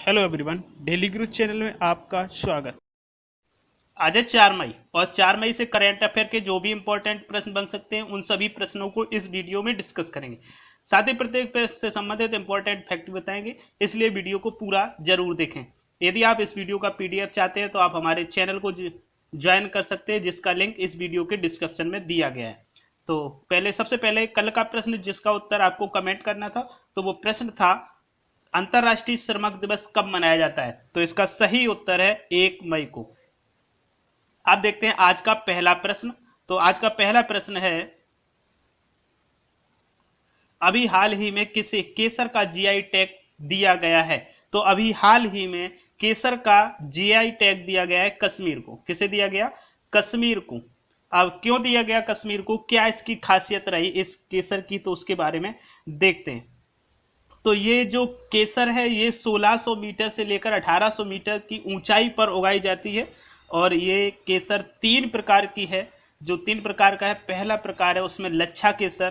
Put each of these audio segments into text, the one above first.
Hello everyone, daily गुरु channel में आपका स्वागत। आज है 4 मई और 4 मई से करंट अफेयर के जो भी इंपॉर्टेंट प्रश्न बन सकते हैं उन सभी प्रश्नों को इस वीडियो में डिस्कस करेंगे। साथ ही प्रत्येक प्रश्न से संबंधित इंपॉर्टेंट फैक्ट बताएंगे, इसलिए वीडियो को पूरा जरूर देखें। यदि आप इस वीडियो का पीडीएफ चाहते हैं तो आप हमारे चैनल को ज्वाइन कर सकते हैं, जिसका लिंक इस वीडियो के डिस्क्रिप्शन में दिया गया है। तो सबसे पहले कल का प्रश्न जिसका उत्तर आपको कमेंट करना था, तो वो प्रश्न था अंतर्राष्ट्रीय श्रमिक दिवस कब मनाया जाता है। तो इसका सही उत्तर है 1 मई को। आप देखते हैं आज का पहला प्रश्न। तो आज का पहला प्रश्न है, अभी हाल ही में किसे केसर का जीआई टैग दिया गया है। तो अभी हाल ही में केसर का जीआई टैग दिया गया है कश्मीर को। किसे दिया गया? कश्मीर को। अब क्यों दिया गया कश्मीर को, क्या इसकी खासियत रही इस केसर की, तो उसके बारे में देखते हैं। तो ये जो केसर है ये 1600 मीटर से लेकर 1800 मीटर की ऊंचाई पर उगाई जाती है। और ये केसर 3 प्रकार की है। जो 3 प्रकार का है, पहला प्रकार है उसमें लच्छा केसर,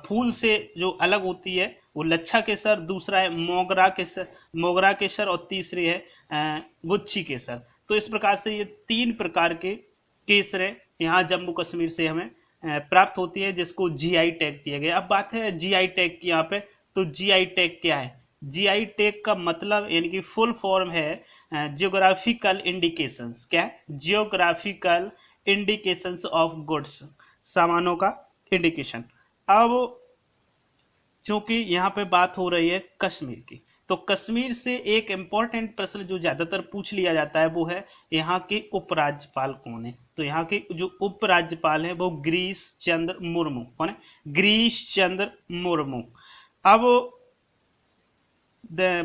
फूल से जो अलग होती है वो लच्छा केसर। दूसरा है मोगरा केसर और तीसरी है गुच्छी केसर। तो इस प्रकार से ये 3 प्रकार के केसर यहाँ जम्मू कश्मीर से हमें प्राप्त होती है, जिसको जीआई टैग दिया गया। अब बात है जीआई टैग की यहाँ पे। तो जीआई टैग क्या है? जीआई टैग का मतलब यानी कि फुल फॉर्म है जियोग्राफिकल इंडिकेशंस। क्या है? जियोग्राफिकल इंडिकेशंस ऑफ गुड्स, सामानों का इंडिकेशन। अब चूंकि यहाँ पे बात हो रही है कश्मीर की, तो कश्मीर से एक इंपॉर्टेंट प्रश्न जो ज्यादातर पूछ लिया जाता है वो है यहाँ के उपराज्यपाल कौन है। तो यहाँ के जो उपराज्यपाल है वो गिरीश चंद्र मुर्मू। कौन है? गिरीश चंद्र मुर्मू। अब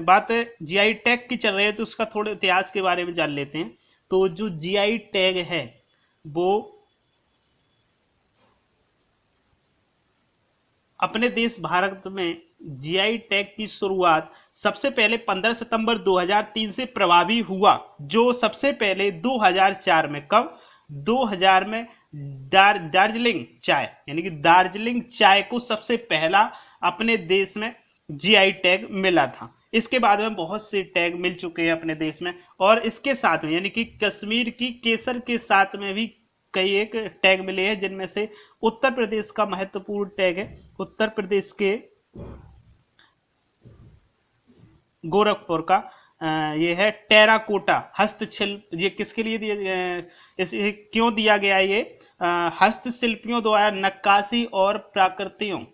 बात जीआई टैग की चल रही है तो उसका थोड़े इतिहास के बारे में जान लेते हैं। तो जो जीआई टैग है वो अपने देश भारत में जीआई टैग की शुरुआत सबसे पहले 15 सितंबर 2003 से प्रभावी हुआ। जो सबसे पहले 2004 में, कब? 2000 में दार्जिलिंग चाय यानी कि दार्जिलिंग चाय को सबसे पहला अपने देश में जीआई टैग मिला था। इसके बाद में बहुत से टैग मिल चुके हैं अपने देश में। और इसके साथ में यानी कि कश्मीर की केसर के साथ में भी कई एक टैग मिले हैं, जिनमें से उत्तर प्रदेश का महत्वपूर्ण टैग है। उत्तर प्रदेश के गोरखपुर का ये है टेराकोटा हस्तशिल्प। ये किसके लिए दिया, क्यों दिया गया ये? हस्तशिल्पियों द्वारा नक्काशी और प्राकृतियों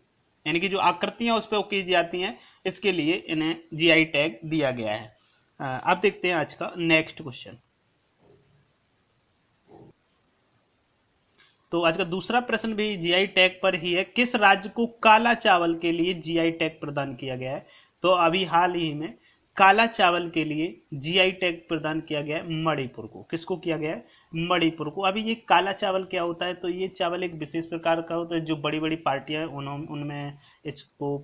यानी कि जो आकृतियां उस पर की जाती हैं, इसके लिए इन्हें जीआई टैग दिया गया है। अब देखते हैं आज का नेक्स्ट क्वेश्चन। तो आज का दूसरा प्रश्न भी जीआई टैग पर ही है। किस राज्य को काला चावल के लिए जीआई टैग प्रदान किया गया है? तो अभी हाल ही में काला चावल के लिए जीआई टैग प्रदान किया गया है मणिपुर को। किसको किया गया है? मणिपुर को। अभी ये काला चावल क्या होता है? तो ये चावल एक विशेष प्रकार का होता है, जो बड़ी बड़ी पार्टियां हैं उनमें इसको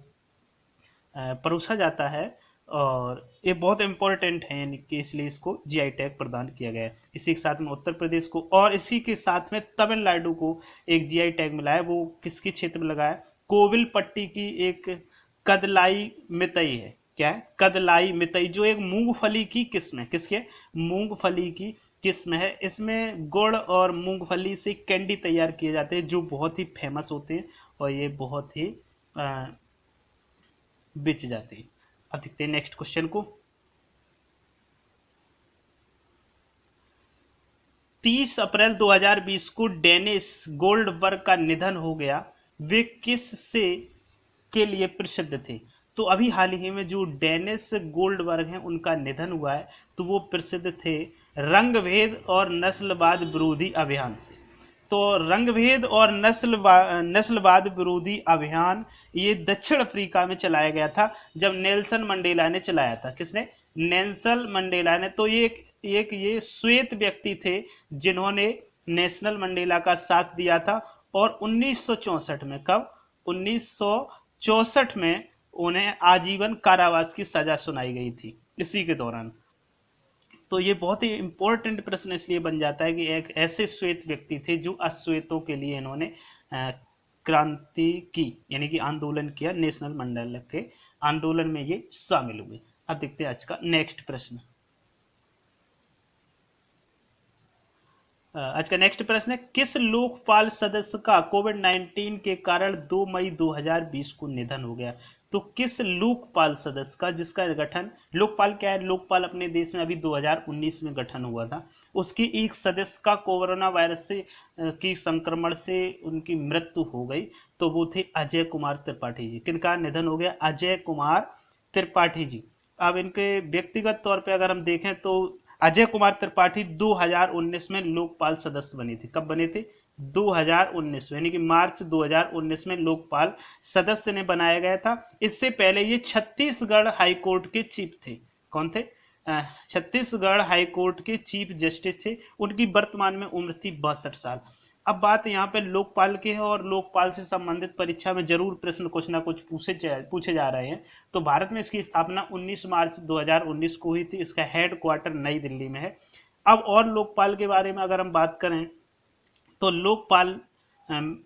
परोसा जाता है। और ये बहुत इंपॉर्टेंट है यानी कि इसलिए इसको जीआई टैग प्रदान किया गया है। इसी के साथ में उत्तर प्रदेश को और इसी के साथ में तमिलनाडु को एक जीआई टैग मिला है। वो किसके क्षेत्र में लगा है? कोविलपट्टी की एक कदलाई मितई है। क्या है? कदलाई मितई, जो एक मूंगफली की किस्म है। किसके? मूंगफली की किस्म है। इसमें गुड़ और मूंगफली से कैंडी तैयार किए जाते हैं, जो बहुत ही फेमस होते हैं और ये बहुत ही बिच जाती है। अब देखते हैं नेक्स्ट क्वेश्चन को। 30 अप्रैल 2020 को डेनिस गोल्डबर्ग का निधन हो गया। वे किस से के लिए प्रसिद्ध थे? तो अभी हाल ही में जो डेनिस गोल्डबर्ग हैं उनका निधन हुआ है, तो वो प्रसिद्ध थे रंगभेद और नस्लवाद विरोधी अभियान से। तो रंगभेद और नस्लवाद विरोधी अभियान ये दक्षिण अफ्रीका में चलाया गया था, जब नेल्सन मंडेला ने चलाया था। किसने? नेल्सन मंडेला ने। तो ये श्वेत व्यक्ति थे जिन्होंने नेशनल मंडेला का साथ दिया था। और 1964 में, कब? 1964 में उन्हें आजीवन कारावास की सजा सुनाई गई थी इसी के दौरान। तो ये बहुत ही इंपॉर्टेंट प्रश्न इसलिए बन जाता है कि एक ऐसे श्वेत व्यक्ति थे जो अश्वेतों के लिए इन्होंने क्रांति की यानी कि आंदोलन किया। नेशनल मंडेला के आंदोलन में ये शामिल हुए। अब देखते हैं आज का नेक्स्ट प्रश्न। आज का नेक्स्ट प्रश्न है, किस लोकपाल सदस्य का कोविड-19 के कारण 2 मई 2020 को निधन हो गया? तो किस लोकपाल सदस्य का, जिसका गठन, लोकपाल क्या है, लोकपाल अपने देश में अभी 2019 में गठन हुआ था, उसकी एक सदस्य का कोरोना वायरस से की संक्रमण से उनकी मृत्यु हो गई। तो वो थे अजय कुमार त्रिपाठी जी। किनका निधन हो गया? अजय कुमार त्रिपाठी जी। अब इनके व्यक्तिगत तौर पे अगर हम देखें तो अजय कुमार त्रिपाठी 2019 में लोकपाल सदस्य बने थे। कब बने थे? 2019 में, यानी कि मार्च 2019 में लोकपाल सदस्य ने बनाया गया था। इससे पहले ये छत्तीसगढ़ हाईकोर्ट के चीफ थे। कौन थे? छत्तीसगढ़ हाईकोर्ट के चीफ जस्टिस थे। उनकी वर्तमान में उम्र थी 62 साल। अब बात यहाँ पे लोकपाल की है, और लोकपाल से संबंधित परीक्षा में जरूर प्रश्न कुछ ना कुछ पूछे जा रहे हैं। तो भारत में इसकी स्थापना 19 मार्च 2019 को हुई थी। इसका हेड क्वार्टर नई दिल्ली में है। अब और लोकपाल के बारे में अगर हम बात करें तो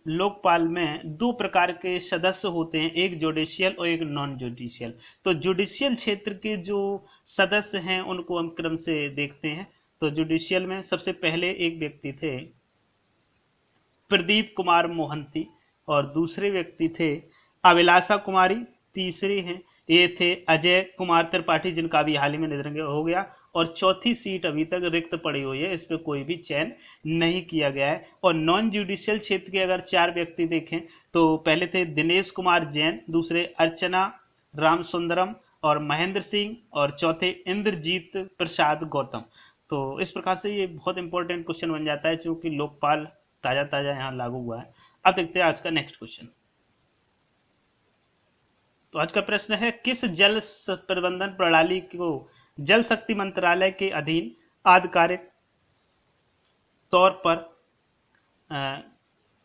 लोकपाल में दो प्रकार के सदस्य होते हैं, एक जुडिशियल और एक नॉन जुडिशियल। तो जुडिशियल क्षेत्र के जो सदस्य हैं उनको हम क्रम से देखते हैं। तो जुडिशियल में सबसे पहले एक व्यक्ति थे प्रदीप कुमार मोहंती, और दूसरे व्यक्ति थे अभिलाषा कुमारी, तीसरे हैं ये थे अजय कुमार त्रिपाठी, जिनका अभी हाल ही में निधन हो गया। और चौथी सीट अभी तक रिक्त पड़ी हुई है, इस पर कोई भी चयन नहीं किया गया है। और नॉन जुडिशियल क्षेत्र के अगर चार व्यक्ति देखें तो पहले थे दिनेश कुमार जैन, दूसरे अर्चना रामसुंदरम और महेंद्र सिंह, और चौथे इंद्रजीत प्रसाद गौतम। तो इस प्रकार से ये बहुत इंपॉर्टेंट क्वेश्चन बन जाता है, क्योंकि लोकपाल ताजा ताजा यहाँ लागू हुआ है। अब देखते हैं आज का नेक्स्ट क्वेश्चन। तो आज का प्रश्न है, किस जल प्रबंधन प्रणाली को जल शक्ति मंत्रालय के अधीन आधिकारिक तौर पर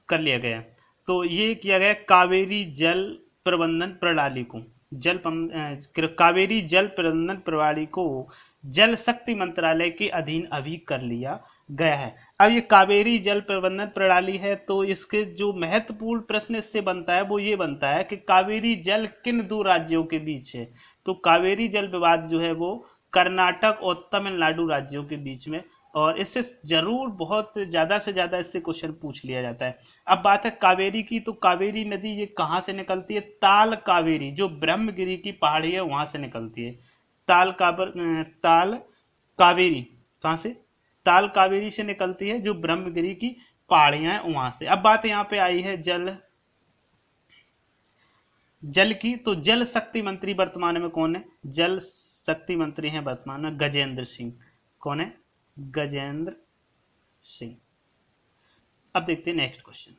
कर लिया गया? तो ये किया गया कावेरी जल प्रबंधन प्रणाली को, कावेरी जल प्रबंधन प्रणाली को जल शक्ति मंत्रालय के अधीन अभी कर लिया गया है। अब ये कावेरी जल प्रबंधन प्रणाली है, तो इसके जो महत्वपूर्ण प्रश्न इससे बनता है वो ये बनता है कि कावेरी जल किन दो राज्यों के बीच है? तो कावेरी जल विवाद जो है वो कर्नाटक और तमिलनाडु राज्यों के बीच में, और इससे जरूर बहुत ज्यादा से ज्यादा इससे क्वेश्चन पूछ लिया जाता है। अब बात है कावेरी की, तो कावेरी नदी ये कहाँ से निकलती है? ताल कावेरी, जो ब्रह्मगिरी की पहाड़ी है वहां से निकलती है। ताल कावेरी कहाँ से? ताल कावेरी से निकलती है, जो ब्रह्मगिरी की पहाड़ियां हैं वहां से। अब बात यहाँ पे आई है जल की, तो जल शक्ति मंत्री वर्तमान में कौन है? जल शक्ति मंत्री हैं वर्तमान में गजेंद्र सिंह। कौन है? गजेंद्र सिंह। अब देखते हैं नेक्स्ट क्वेश्चन।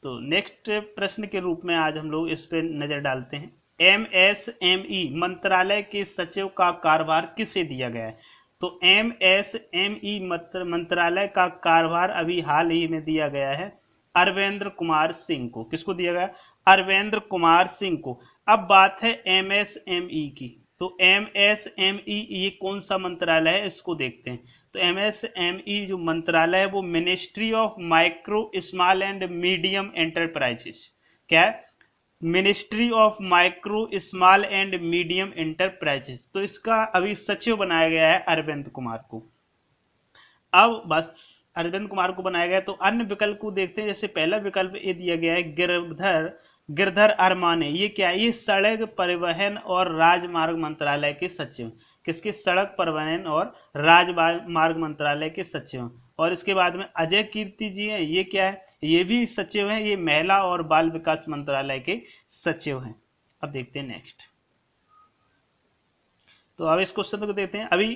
तो नेक्स्ट प्रश्न के रूप में आज हम लोग इस पे नजर डालते हैं, एमएसएमई मंत्रालय के सचिव का कार्यभार किसे दिया गया है? तो एमएसएमई मंत्रालय का कार्यभार अभी हाल ही में दिया गया है अरविंद्र कुमार सिंह को। किसको दिया गया? अरविंद्र कुमार सिंह को। अब बात है एमएसएमई की, तो एमएसएमई ये कौन सा मंत्रालय है इसको देखते हैं। तो एमएसएमई जो मंत्रालय है वो ministry of micro small and medium enterprises. क्या है? Ministry of micro small and medium enterprises. तो इसका अभी सचिव बनाया गया है अरविंद कुमार को। अब बस अरविंद कुमार को बनाया गया, तो अन्य विकल्प को देखते हैं। जैसे पहला विकल्प ये दिया गया है गिरधर अरमाने, ये क्या है? ये सड़क परिवहन और राजमार्ग मंत्रालय के सचिव। किसके? सड़क परिवहन और राजमार्ग मंत्रालय के सचिव। और इसके बाद में अजय कीर्ति जी हैं, ये क्या है? ये भी सचिव हैं, ये महिला और बाल विकास मंत्रालय के सचिव हैं। अब देखते हैं नेक्स्ट। तो अब इस क्वेश्चन को देखते हैं। अभी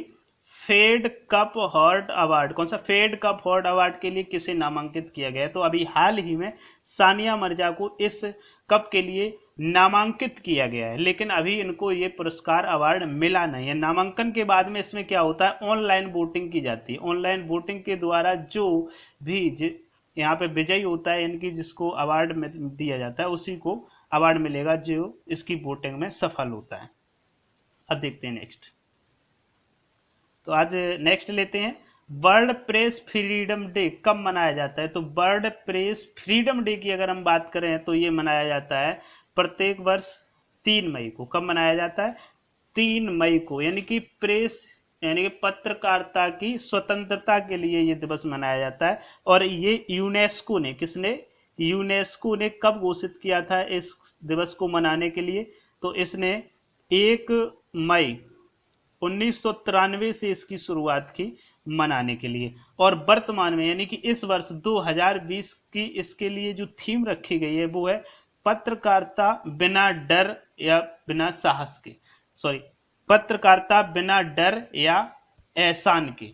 फेड कप हॉर्ट अवार्ड, कौन सा? फेड कप हॉर्ट अवार्ड के लिए किसे नामांकित किया गया है? तो अभी हाल ही में सानिया मिर्जा को इस कप के लिए नामांकित किया गया है, लेकिन अभी इनको ये पुरस्कार अवार्ड मिला नहीं है। नामांकन के बाद में इसमें क्या होता है? ऑनलाइन वोटिंग की जाती है। ऑनलाइन वोटिंग के द्वारा जो भी यहाँ पे विजयी होता है, इनकी जिसको अवार्ड में दिया जाता है उसी को अवार्ड मिलेगा जो इसकी वोटिंग में सफल होता है। अब देखते हैं नेक्स्ट। तो आज नेक्स्ट लेते हैं, वर्ल्ड प्रेस फ्रीडम डे कब मनाया जाता है? तो वर्ल्ड प्रेस फ्रीडम डे की अगर हम बात करें तो ये मनाया जाता है प्रत्येक वर्ष 3 मई को। कब मनाया जाता है? 3 मई को, यानी कि प्रेस यानी कि पत्रकारिता की स्वतंत्रता के लिए ये दिवस मनाया जाता है। और ये यूनेस्को ने, किसने, यूनेस्को ने कब घोषित किया था इस दिवस को मनाने के लिए? तो इसने 1 मई 1993 से इसकी शुरुआत की मनाने के लिए। और वर्तमान में यानी कि इस वर्ष 2020 की इसके लिए जो थीम रखी गई है वो है पत्रकारिता बिना डर या बिना साहस के, सॉरी, पत्रकारिता बिना डर या एहसान के।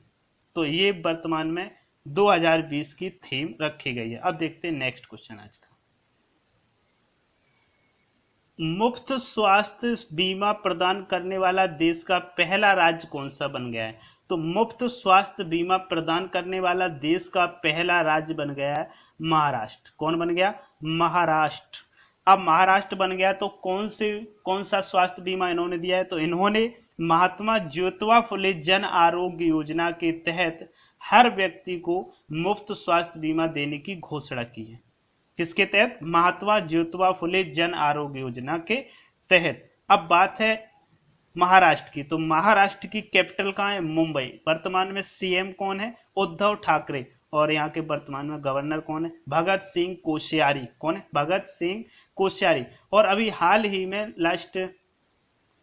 तो ये वर्तमान में 2020 की थीम रखी गई है। अब देखते हैं नेक्स्ट क्वेश्चन आज का। मुफ्त स्वास्थ्य बीमा प्रदान करने वाला देश का पहला राज्य कौन सा बन गया है? तो मुफ्त स्वास्थ्य बीमा प्रदान करने वाला देश का पहला राज्य बन गया है महाराष्ट्र। कौन बन गया? महाराष्ट्र। अब महाराष्ट्र बन गया तो कौन सा स्वास्थ्य बीमा इन्होंने दिया है? तो इन्होंने महात्मा ज्योतिबा फुले जन आरोग्य योजना के तहत हर व्यक्ति को मुफ्त स्वास्थ्य बीमा देने की घोषणा की है। किसके तहत? महात्मा ज्योतिबा फुले जन आरोग्य योजना के तहत। अब बात है महाराष्ट्र की, तो महाराष्ट्र की कैपिटल कहाँ है? मुंबई। वर्तमान में सीएम कौन है? उद्धव ठाकरे। और यहाँ के वर्तमान में गवर्नर कौन है? भगत सिंह कोश्यारी। कौन है? भगत सिंह कोश्यारी। और अभी हाल ही में लास्ट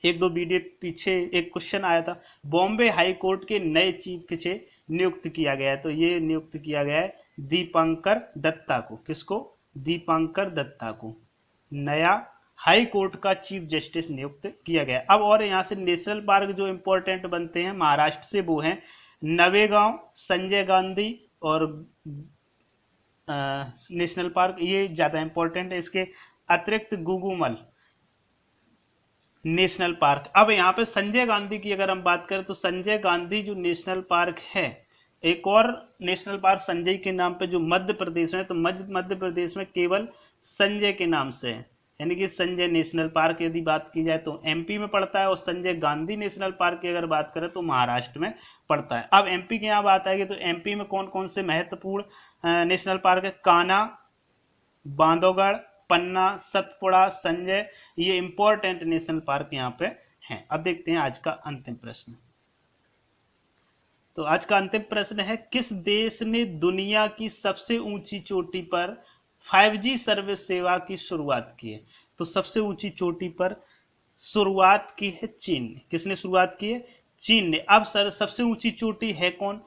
1-2 वीडियो पीछे एक क्वेश्चन आया था, बॉम्बे हाई कोर्ट के नए चीफ किसे नियुक्त किया गया है? तो ये नियुक्त किया गया है दीपांकर दत्ता को। किसको? दीपांकर दत्ता को नया हाई कोर्ट का चीफ जस्टिस नियुक्त किया गया। अब और यहाँ से नेशनल पार्क जो इंपॉर्टेंट बनते हैं महाराष्ट्र से वो हैं नवेगांव, संजय गांधी और नेशनल पार्क, ये ज्यादा इंपॉर्टेंट है। इसके अतिरिक्त गुगुमल नेशनल पार्क। अब यहाँ पे संजय गांधी की अगर हम बात करें तो संजय गांधी जो नेशनल पार्क है, एक और नेशनल पार्क संजय के नाम पे जो मध्य प्रदेश में, तो मध्य प्रदेश में केवल संजय के नाम से है, यानी कि संजय नेशनल पार्क यदि बात की जाए तो एमपी में पड़ता है। और संजय गांधी नेशनल पार्क की अगर बात करें तो महाराष्ट्र में पड़ता है। अब एमपी की यहाँ बात आएगी तो एमपी में कौन कौन से महत्वपूर्ण नेशनल पार्क है? कान्हा, बांधवगढ़, पन्ना, सतपुड़ा, संजय, ये इंपॉर्टेंट नेशनल पार्क यहाँ पे हैं। अब देखते हैं आज का अंतिम प्रश्न। तो आज का अंतिम प्रश्न है, किस देश ने दुनिया की सबसे ऊंची चोटी पर 5G सर्विस सेवा की शुरुआत की है? तो सबसे ऊंची चोटी पर शुरुआत की है चीन ने। किसने शुरुआत की है? चीन ने। अब सर सबसे ऊंची चोटी है कौन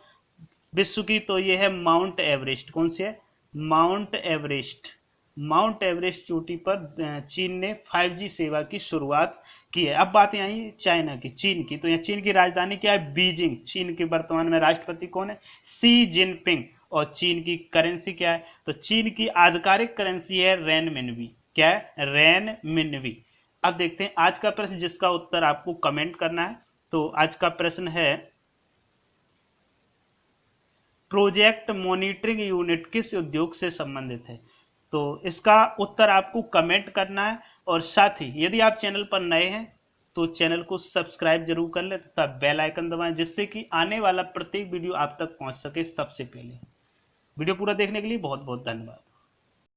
विश्व की? तो ये है माउंट एवरेस्ट। कौन सी है? Mount Everest. माउंट एवरेस्ट चोटी पर चीन ने 5G सेवा की शुरुआत की है। अब बात यहाँ चाइना की, चीन की। तो यहाँ चीन की राजधानी क्या है? बीजिंग। चीन के वर्तमान में राष्ट्रपति कौन है? Xi Jinping. और चीन की करेंसी क्या है? तो चीन की आधिकारिक करेंसी है रेनमिनवी। क्या है? रेनमिनवी। अब देखते हैं आज का प्रश्न जिसका उत्तर आपको कमेंट करना है। तो आज का प्रश्न है, प्रोजेक्ट मॉनिटरिंग यूनिट किस उद्योग से संबंधित है? तो इसका उत्तर आपको कमेंट करना है। और साथ ही यदि आप चैनल पर नए हैं तो चैनल को सब्सक्राइब जरूर कर लें तथा बेल आइकन दबाएं, जिससे कि आने वाला प्रत्येक वीडियो आप तक पहुंच सके सबसे पहले। वीडियो पूरा देखने के लिए बहुत बहुत धन्यवाद।